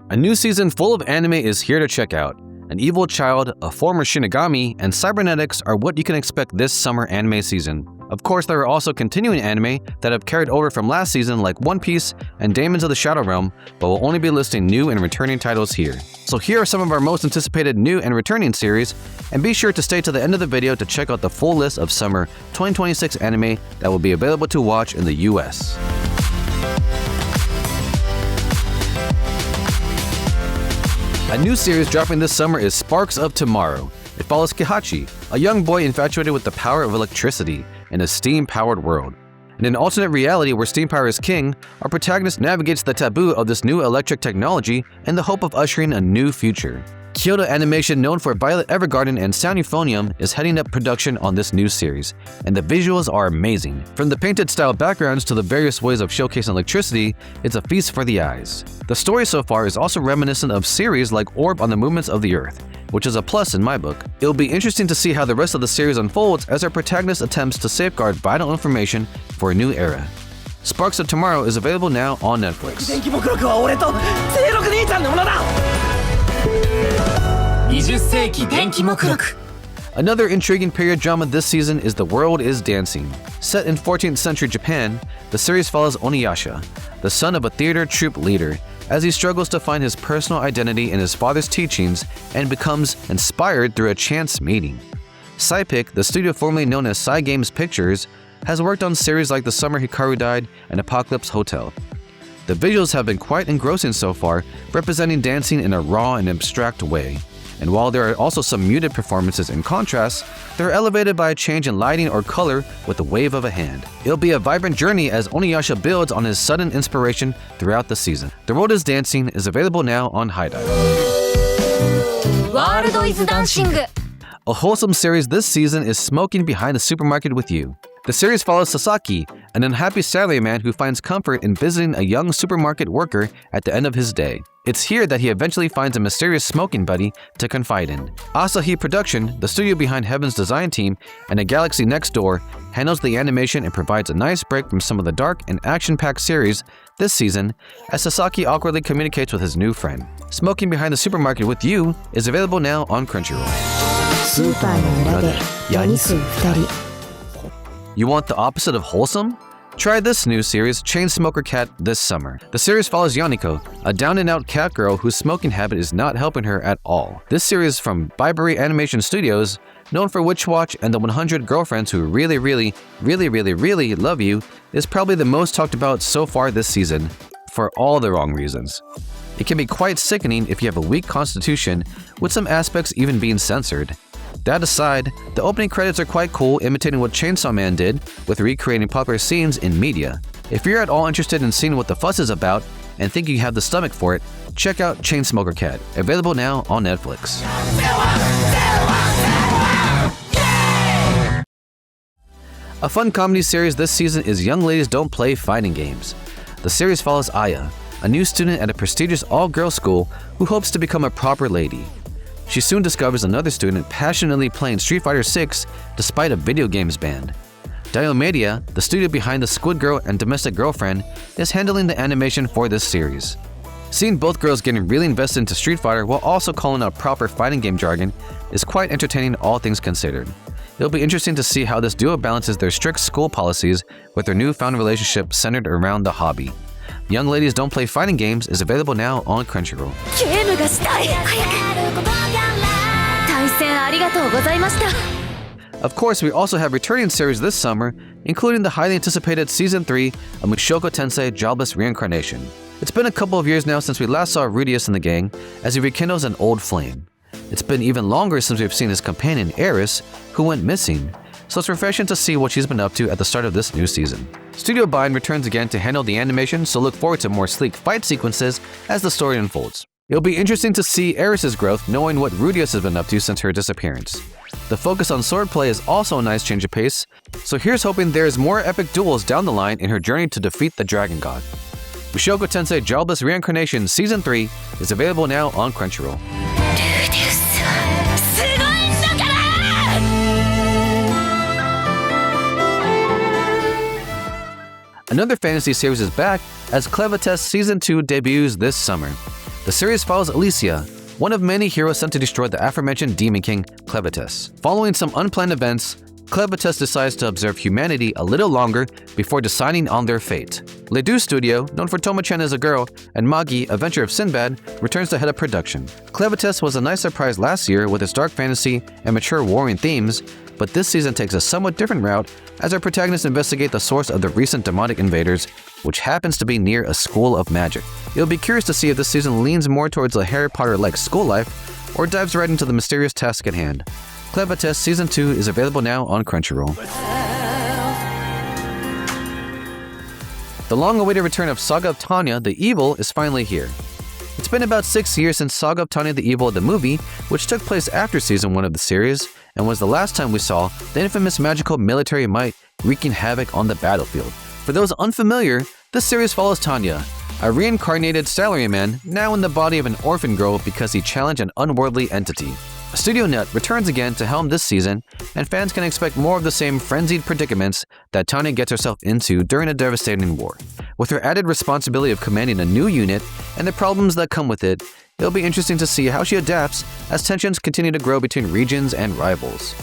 A new season full of anime is here to check out. An evil child, a former shinigami, and cybernetics are what you can expect this summer anime season. Of course, there are also continuing anime that have carried over from last season like One Piece and Demons of the Shadow Realm, but we'll only be listing new and returning titles here. So here are some of our most anticipated new and returning series, and be sure to stay to the end of the video to check out the full list of summer 2026 anime that will be available to watch in the US. A new series dropping this summer is Sparks of Tomorrow. It follows Kihachi, a young boy infatuated with the power of electricity in a steam-powered world. In an alternate reality where steam power is king, our protagonist navigates the taboo of this new electric technology in the hope of ushering a new future. Kyoto Animation, known for Violet Evergarden and Sound Euphonium, is heading up production on this new series, and the visuals are amazing. From the painted style backgrounds to the various ways of showcasing electricity, it's a feast for the eyes. The story so far is also reminiscent of series like Orb on the Movements of the Earth, which is a plus in my book. It'll be interesting to see how the rest of the series unfolds as our protagonist attempts to safeguard vital information for a new era. Sparks of Tomorrow is available now on Netflix. Another intriguing period drama this season is The World is Dancing. Set in 14th century Japan, the series follows Oniyasha, the son of a theater troupe leader, as he struggles to find his personal identity in his father's teachings and becomes inspired through a chance meeting. Cypic, the studio formerly known as Cygames Pictures, has worked on series like The Summer Hikaru Died and Apocalypse Hotel. The visuals have been quite engrossing so far, representing dancing in a raw and abstract way. And while there are also some muted performances in contrast, they're elevated by a change in lighting or color with a wave of a hand. It'll be a vibrant journey as Oniyasha builds on his sudden inspiration throughout the season. The World is Dancing is available now on HIDIVE. A wholesome series this season is Smoking Behind the Supermarket with You. The series follows Sasaki, an unhappy salaryman who finds comfort in visiting a young supermarket worker at the end of his day. It's here that he eventually finds a mysterious smoking buddy to confide in. Asahi Production, the studio behind Heaven's design team and A Galaxy Next Door, handles the animation and provides a nice break from some of the dark and action-packed series this season as Sasaki awkwardly communicates with his new friend. Smoking Behind the Supermarket with You is available now on Crunchyroll. You want the opposite of wholesome? Try this new series, Chainsmoker Cat, this summer. The series follows Yaniko, a down-and-out cat girl whose smoking habit is not helping her at all. This series from Biberi Animation Studios, known for Witch Watch and the 100 Girlfriends Who Really Love You, is probably the most talked about so far this season, for all the wrong reasons. It can be quite sickening if you have a weak constitution, with some aspects even being censored. That aside, the opening credits are quite cool, imitating what Chainsaw Man did with recreating popular scenes in media. If you're at all interested in seeing what the fuss is about and think you have the stomach for it, check out Chainsmoker Cat, available now on Netflix. A fun comedy series this season is Young Ladies Don't Play Fighting Games. The series follows Aya, a new student at a prestigious all-girls school who hopes to become a proper lady. She soon discovers another student passionately playing Street Fighter 6 despite a video games ban. Diomedia, the studio behind the Squid Girl and Domestic Girlfriend, is handling the animation for this series. Seeing both girls getting really invested into Street Fighter while also calling out proper fighting game jargon is quite entertaining, all things considered. It'll be interesting to see how this duo balances their strict school policies with their newfound relationship centered around the hobby. Young Ladies Don't Play Fighting Games is available now on Crunchyroll. Of course, we also have returning series this summer, including the highly anticipated Season 3 of Mushoku Tensei Jobless Reincarnation. It's been a couple of years now since we last saw Rudius in the gang, as he rekindles an old flame. It's been even longer since we've seen his companion, Eris, who went missing, so it's refreshing to see what she's been up to at the start of this new season. Studio Bind returns again to handle the animation, so look forward to more sleek fight sequences as the story unfolds. It'll be interesting to see Eris's growth, knowing what Rudius has been up to since her disappearance. The focus on swordplay is also a nice change of pace, so here's hoping there's more epic duels down the line in her journey to defeat the Dragon God. Mushoku Tensei Jobless Reincarnation Season 3 is available now on Crunchyroll. Another fantasy series is back as Clevitas Season 2 debuts this summer. The series follows Alicia, one of many heroes sent to destroy the aforementioned Demon King, Clevitus. Following some unplanned events, Clevitus decides to observe humanity a little longer before deciding on their fate. Ledoux Studio, known for Toma-chan as a Girl and Magi, Adventure of Sinbad, returns to head of production. Clevitus was a nice surprise last year with its dark fantasy and mature warring themes, but this season takes a somewhat different route as our protagonists investigate the source of the recent demonic invaders, which happens to be near a school of magic. You'll be curious to see if this season leans more towards a Harry Potter-like school life or dives right into the mysterious task at hand. Clevitus Season 2 is available now on Crunchyroll. The long-awaited return of Saga of Tanya the Evil is finally here. It's been about 6 years since Saga of Tanya the Evil, the movie, which took place after Season 1 of the series, and was the last time we saw the infamous magical military might wreaking havoc on the battlefield. For those unfamiliar, this series follows Tanya, a reincarnated salaryman now in the body of an orphan girl because he challenged an unworldly entity. Studio Nut returns again to helm this season, and fans can expect more of the same frenzied predicaments that Tanya gets herself into during a devastating war. With her added responsibility of commanding a new unit and the problems that come with it, it'll be interesting to see how she adapts as tensions continue to grow between regions and rivals.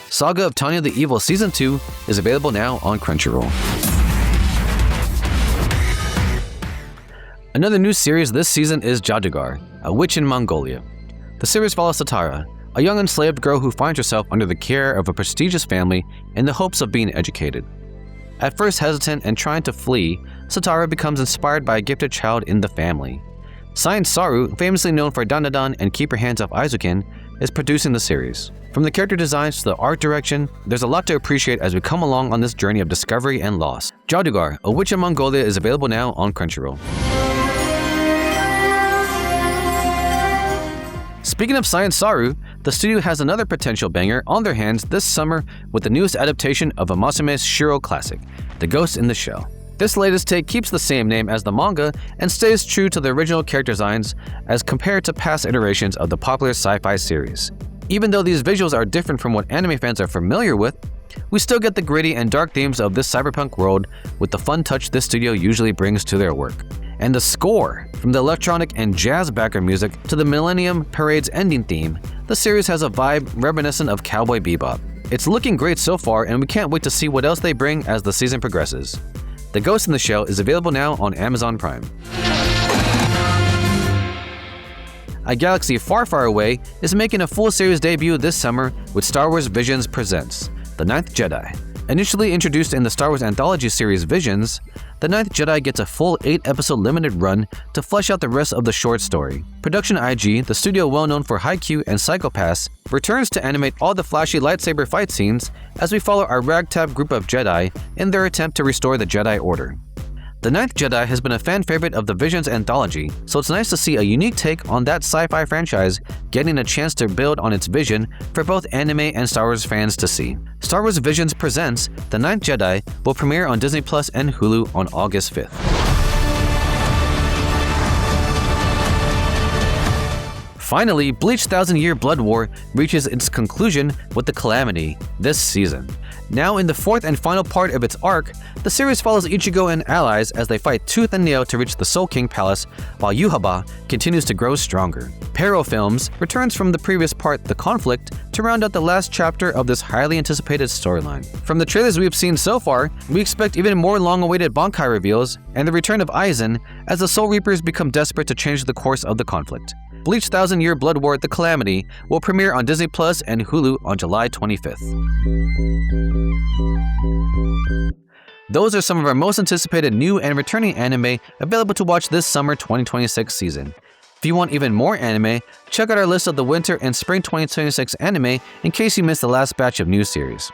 Saga of Tanya the Evil Season 2 is available now on Crunchyroll. Another new series this season is Jadugar, a witch in Mongolia. The series follows Satara, a young enslaved girl who finds herself under the care of a prestigious family in the hopes of being educated. At first hesitant and trying to flee, Satara becomes inspired by a gifted child in the family. Science Saru, famously known for Dandadan and Keep Your Hands Off Aizukin, is producing the series. From the character designs to the art direction, there's a lot to appreciate as we come along on this journey of discovery and loss. Jadugar, a witch in Mongolia is available now on Crunchyroll. Speaking of Science Saru, the studio has another potential banger on their hands this summer with the newest adaptation of a Masume Shiro classic, The Ghost in the Shell. This latest take keeps the same name as the manga and stays true to the original character designs as compared to past iterations of the popular sci-fi series. Even though these visuals are different from what anime fans are familiar with, we still get the gritty and dark themes of this cyberpunk world with the fun touch this studio usually brings to their work. And the score! From the electronic and jazz background music to the Millennium Parade's ending theme, the series has a vibe reminiscent of Cowboy Bebop. It's looking great so far, and we can't wait to see what else they bring as the season progresses. The Ghost in the Shell is available now on Amazon Prime. A galaxy far, far away is making a full series debut this summer with Star Wars Visions Presents The Ninth Jedi. Initially introduced in the Star Wars anthology series Visions, The Ninth Jedi gets a full 8-episode limited run to flesh out the rest of the short story. Production IG, the studio well known for Haikyuu and Psycho Pass, returns to animate all the flashy lightsaber fight scenes as we follow our ragtag group of Jedi in their attempt to restore the Jedi Order. The Ninth Jedi has been a fan favorite of the Visions anthology, so it's nice to see a unique take on that sci-fi franchise getting a chance to build on its vision for both anime and Star Wars fans to see. Star Wars Visions Presents The Ninth Jedi will premiere on Disney Plus and Hulu on August 5th. Finally, Bleach 1000-Year Blood War reaches its conclusion with the Calamity this season. Now in the fourth and final part of its arc, the series follows Ichigo and allies as they fight tooth and nail to reach the Soul King Palace, while Yhwach continues to grow stronger. Pero Films returns from the previous part, The Conflict, to round out the last chapter of this highly anticipated storyline. From the trailers we've seen so far, we expect even more long-awaited Bankai reveals and the return of Aizen as the Soul Reapers become desperate to change the course of the conflict. Bleach 1000-Year Blood War The Calamity will premiere on Disney Plus and Hulu on July 25th. Those are some of our most anticipated new and returning anime available to watch this summer 2026 season. If you want even more anime, check out our list of the winter and spring 2026 anime in case you missed the last batch of new series.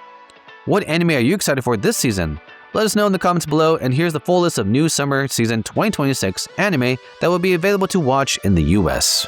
What anime are you excited for this season? Let us know in the comments below, and here's the full list of new summer season 2026 anime that will be available to watch in the US.